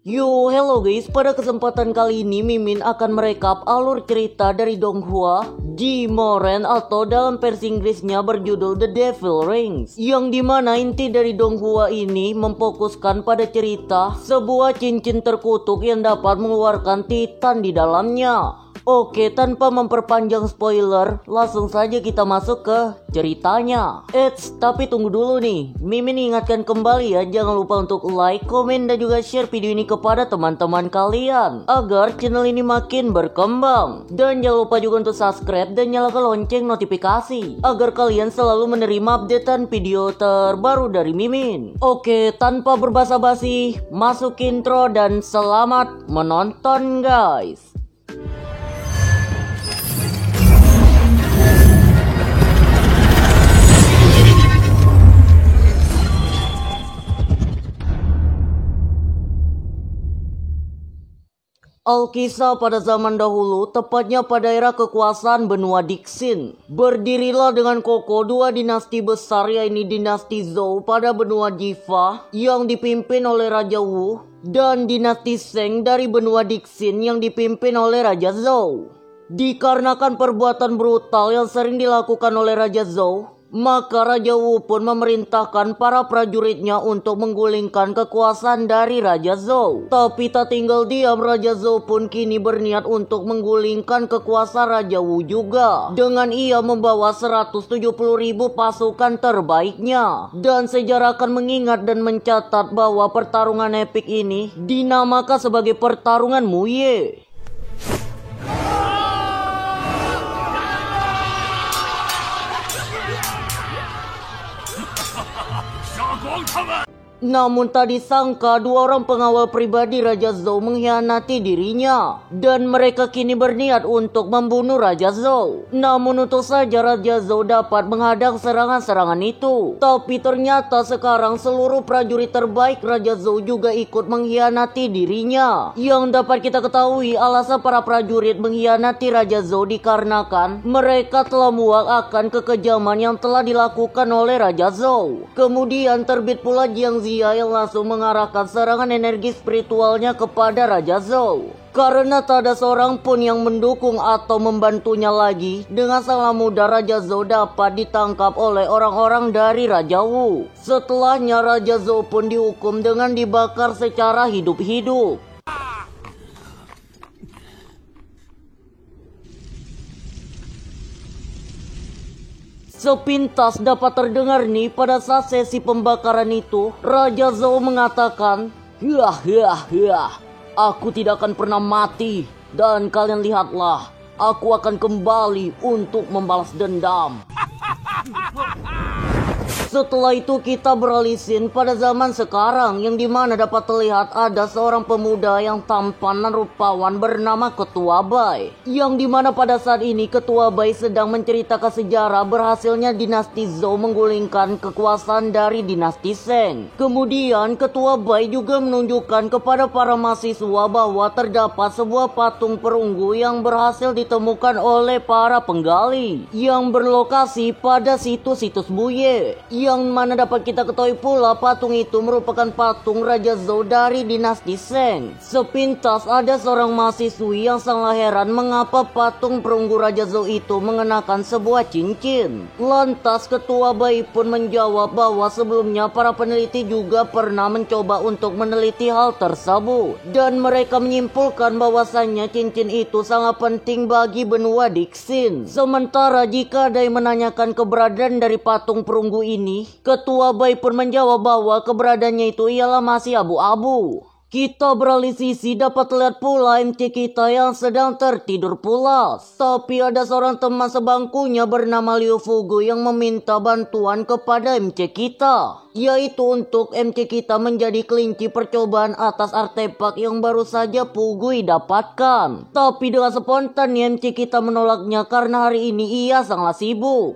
Yo, hello guys, pada kesempatan kali ini Mimin akan merekap alur cerita dari Donghua di Moren atau dalam versi Inggrisnya berjudul The Devil Rings, yang dimana inti dari Donghua ini memfokuskan pada cerita sebuah cincin terkutuk yang dapat mengeluarkan Titan di dalamnya. Oke, tanpa memperpanjang spoiler, langsung saja kita masuk ke ceritanya. Tapi tunggu dulu nih. Mimin ingatkan kembali ya, jangan lupa untuk like, komen, dan juga share video ini kepada teman-teman kalian agar channel ini makin berkembang. Dan jangan lupa juga untuk subscribe dan nyalakan lonceng notifikasi agar kalian selalu menerima updatean video terbaru dari Mimin. Oke, tanpa berbasa-basi, masuk intro dan selamat menonton guys. Alkisah pada zaman dahulu, tepatnya pada era kekuasaan benua Dixin, berdirilah dengan kokoh dua dinasti besar, yaitu dinasti Zhou pada benua Jiva yang dipimpin oleh Raja Wu, dan dinasti Sheng dari benua Dixin yang dipimpin oleh Raja Zhou. Dikarenakan perbuatan brutal yang sering dilakukan oleh Raja Zhou, maka Raja Wu pun memerintahkan para prajuritnya untuk menggulingkan kekuasaan dari Raja Zhou. Tapi tak tinggal diam, Raja Zhou pun kini berniat untuk menggulingkan kekuasaan Raja Wu juga, dengan ia membawa 170.000 pasukan terbaiknya. Dan sejarah akan mengingat dan mencatat bahwa pertarungan epik ini dinamakan sebagai pertarungan Muye. Namun tak disangka dua orang pengawal pribadi Raja Zhou mengkhianati dirinya, dan mereka kini berniat untuk membunuh Raja Zhou. Namun untung saja Raja Zhou dapat menghadang serangan-serangan itu. Tapi ternyata sekarang seluruh prajurit terbaik Raja Zhou juga ikut mengkhianati dirinya. Yang dapat kita ketahui, alasan para prajurit mengkhianati Raja Zhou dikarenakan mereka telah muak akan kekejaman yang telah dilakukan oleh Raja Zhou. Kemudian terbit pula Jiang Ziya yang langsung mengarahkan serangan energi spiritualnya kepada Raja Zhou. Karena tak ada seorang pun yang mendukung atau membantunya lagi, dengan sangat mudah Raja Zhou dapat ditangkap oleh orang-orang dari Raja Wu. Setelahnya Raja Zhou pun dihukum dengan dibakar secara hidup-hidup. Sepintas dapat terdengar nih pada saat sesi pembakaran itu, Raja Zhou mengatakan, aku tidak akan pernah mati, dan kalian lihatlah, aku akan kembali untuk membalas dendam. Setelah itu kita beralih scene pada zaman sekarang, yang dimana dapat terlihat ada seorang pemuda yang tampan dan rupawan bernama Ketua Bai. Yang dimana pada saat ini Ketua Bai sedang menceritakan sejarah berhasilnya dinasti Zhou menggulingkan kekuasaan dari dinasti Sheng. Kemudian Ketua Bai juga menunjukkan kepada para mahasiswa bahwa terdapat sebuah patung perunggu yang berhasil ditemukan oleh para penggali yang berlokasi pada situs-situs Buye. Yang mana dapat kita ketahui pula patung itu merupakan patung Raja Zhou dari dinasti Sheng. Sepintas ada seorang mahasiswi yang sangat heran mengapa patung perunggu Raja Zhou itu mengenakan sebuah cincin. Lantas Ketua Bai pun menjawab bahwa sebelumnya para peneliti juga pernah mencoba untuk meneliti hal tersebut, dan mereka menyimpulkan bahwasannya cincin itu sangat penting bagi benua Dixin. Sementara jika ada yang menanyakan keberadaan dari patung perunggu ini, Ketua Bai pun menjawab bahwa keberadaannya itu ialah masih abu-abu. Kita beralih sisi, dapat terlihat pula MC kita yang sedang tertidur pulas. Tapi ada seorang teman sebangkunya bernama Liu Fugu yang meminta bantuan kepada MC kita, yaitu untuk MC kita menjadi kelinci percobaan atas artefak yang baru saja Fugui dapatkan. Tapi dengan spontan MC kita menolaknya karena hari ini ia sangat sibuk.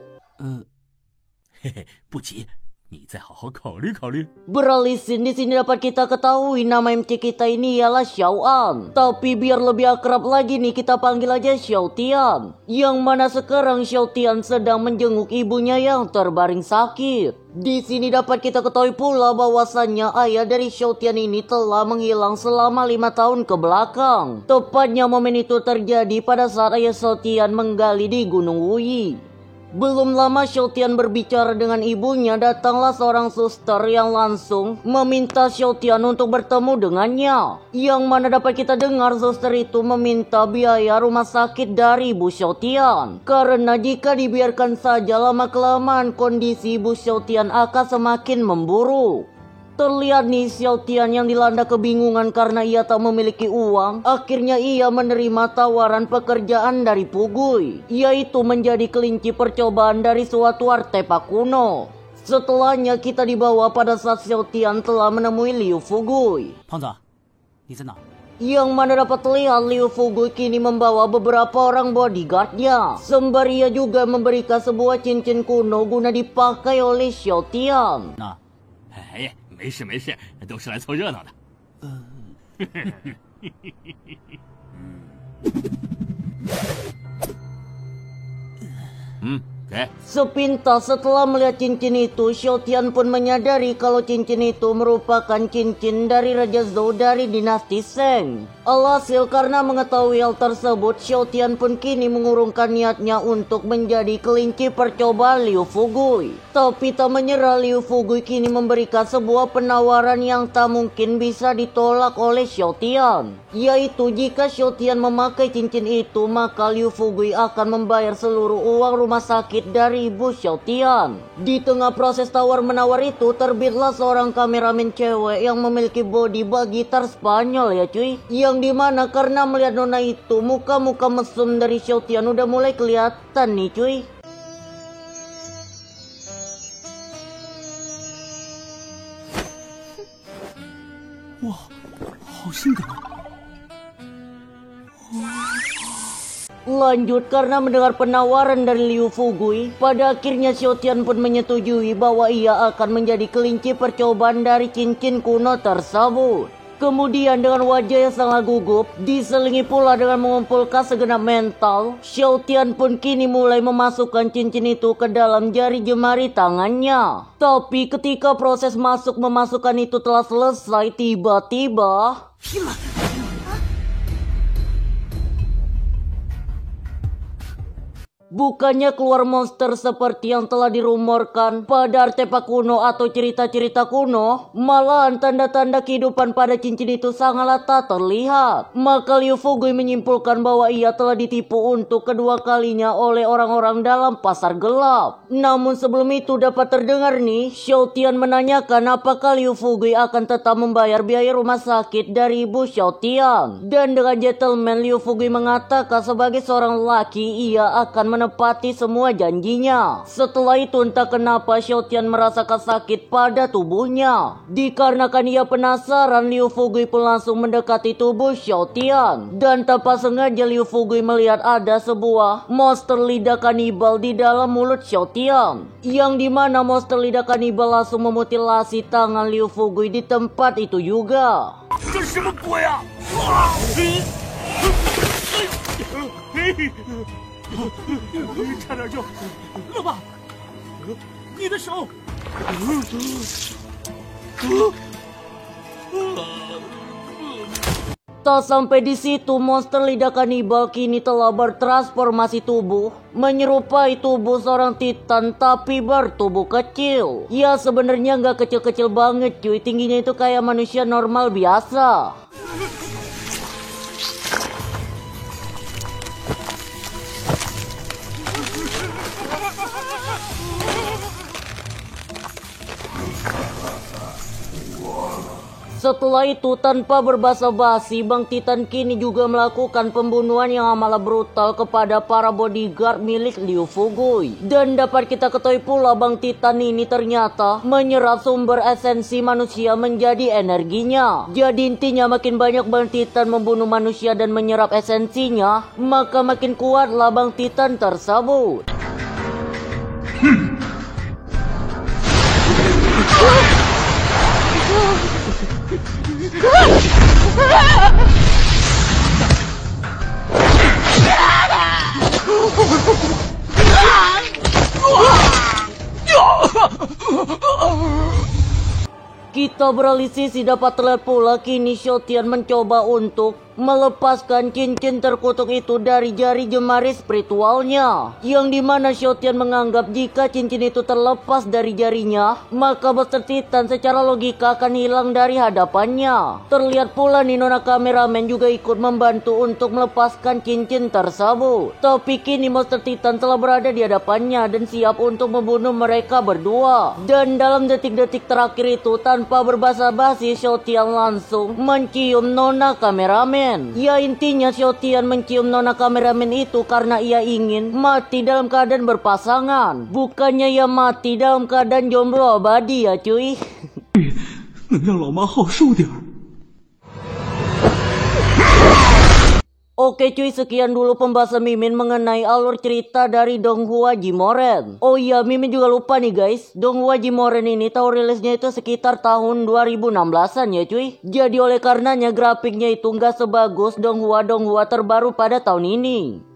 不急，你再好好考虑考虑。 Beralisin di sini dapat kita ketahui nama MC kita ini ialah Xiao An. Tapi biar lebih akrab lagi nih kita panggil aja Xiao Tian. Yang mana sekarang Xiao Tian sedang menjenguk ibunya yang terbaring sakit. Di sini dapat kita ketahui pula bahwasannya ayah dari Xiao Tian ini telah menghilang selama 5 tahun ke belakang. Tepatnya momen itu terjadi pada saat ayah Xiao Tian menggali di Gunung Wuyi. Belum lama Xiao Tian berbicara dengan ibunya, datanglah seorang suster yang langsung meminta Xiao Tian untuk bertemu dengannya. Yang mana dapat kita dengar suster itu meminta biaya rumah sakit dari ibu Xiao Tian. Karena jika dibiarkan saja lama-kelamaan kondisi ibu Xiao Tian akan semakin memburuk. Terlihat nih Xiao Tian yang dilanda kebingungan karena ia tak memiliki uang. Akhirnya ia menerima tawaran pekerjaan dari Fugui, yaitu menjadi kelinci percobaan dari suatu artefak kuno. Setelahnya kita dibawa pada saat Xiao Tian telah menemui Liu Fugui. 胖子，你在哪？ Yang mana dapat terlihat Liu Fugui kini membawa beberapa orang bodyguardnya. Sembari ia juga memberikan sebuah cincin kuno guna dipakai oleh Xiao Tian. 那，哎，没事没事，都是来凑热闹的。给。 Sepintas setelah melihat cincin itu, Xiao Tian pun menyadari kalau cincin itu merupakan cincin dari Raja Zhou dari dinasti Sheng. Alhasil karena mengetahui hal tersebut, Xiao Tian pun kini mengurungkan niatnya untuk menjadi kelinci percobaan Liu Fugui. Tapi tak menyerah, Liu Fugui kini memberikan sebuah penawaran yang tak mungkin bisa ditolak oleh Xiao Tian. Yaitu jika Xiao Tian memakai cincin itu, maka Liu Fugui akan membayar seluruh uang rumah sakit dari ibu Xiao Tian. Di tengah proses tawar-menawar itu, terbitlah seorang kameramen cewek yang memiliki body bag gitar Spanyol ya cuy. Yang dimana karena melihat nona itu, muka-muka mesum dari Xiao Tian udah mulai kelihatan nih cuy. Wah, 好性感。 Lanjut, karena mendengar penawaran dari Liu Fugui, pada akhirnya Xiao Tian pun menyetujui bahwa ia akan menjadi kelinci percobaan dari cincin kuno tersebut. Kemudian dengan wajah yang sangat gugup, diselingi pula dengan mengumpulkan segenap mental, Xiao Tian pun kini mulai memasukkan cincin itu ke dalam jari jemari tangannya. Tapi ketika proses memasukkan itu telah selesai, tiba-tiba... Bukannya keluar monster seperti yang telah dirumorkan pada artefak kuno atau cerita-cerita kuno, malahan tanda-tanda kehidupan pada cincin itu sangatlah tak terlihat. Maka Liu Fugui menyimpulkan bahwa ia telah ditipu untuk kedua kalinya oleh orang-orang dalam pasar gelap. Namun sebelum itu dapat terdengar nih, Xiao Tian menanyakan apakah Liu Fugui akan tetap membayar biaya rumah sakit dari ibu Xiao Tian. Dan dengan gentleman Liu Fugui mengatakan sebagai seorang lelaki ia akan menepati semua janjinya. Setelah itu entah kenapa Xiao Tian merasakan sakit pada tubuhnya. Dikarenakan ia penasaran, Liu Fugui pun langsung mendekati tubuh Xiao Tian. Dan tanpa sengaja Liu Fugui melihat ada sebuah monster lidah kanibal di dalam mulut Xiao Tian. Yang dimana monster lidah kanibal langsung memutilasi tangan Liu Fugui di tempat itu juga. 这什么鬼啊！差点就，乐爸，你的手。 Tak sampai di situ, monster lidah kanibal kini telah bertransformasi tubuh menyerupai tubuh seorang titan tapi bertubuh kecil. Ya sebenarnya nggak kecil-kecil banget cuy, tingginya itu kayak manusia normal biasa. Setelah itu tanpa berbasa-basi, Bang Titan kini juga melakukan pembunuhan yang amat brutal kepada para bodyguard milik Liu Fugui. Dan dapat kita ketahui pula Bang Titan ini ternyata menyerap sumber esensi manusia menjadi energinya. Jadi intinya makin banyak Bang Titan membunuh manusia dan menyerap esensinya, maka makin kuatlah Bang Titan tersebut. Kita beralih sisi dapat terlihat pula kini Xiaotian mencoba untuk melepaskan cincin terkutuk itu dari jari jemari spiritualnya, yang dimana Xiaotian menganggap jika cincin itu terlepas dari jarinya, maka Monster Titan secara logika akan hilang dari hadapannya. Terlihat pula nih nona kameramen juga ikut membantu untuk melepaskan cincin tersebut. Tapi kini Monster Titan telah berada di hadapannya dan siap untuk membunuh mereka berdua. Dan dalam detik-detik terakhir itu, tanpa berbasa-basi, Xiaotian langsung mencium nona kameramen. Ya intinya Xiaotian mencium nona kameramen itu karena ia ingin mati dalam keadaan berpasangan, bukannya ia mati dalam keadaan jomblo abadi ya cuy. 能让老妈好受点儿。 Oke cuy, sekian dulu pembahasan Mimin mengenai alur cerita dari Donghua Jimoren. Oh iya, Mimin juga lupa nih guys, Donghua Jimoren ini tahu rilisnya itu sekitar tahun 2016an ya cuy. Jadi oleh karenanya grafiknya itu nggak sebagus Donghua terbaru pada tahun ini.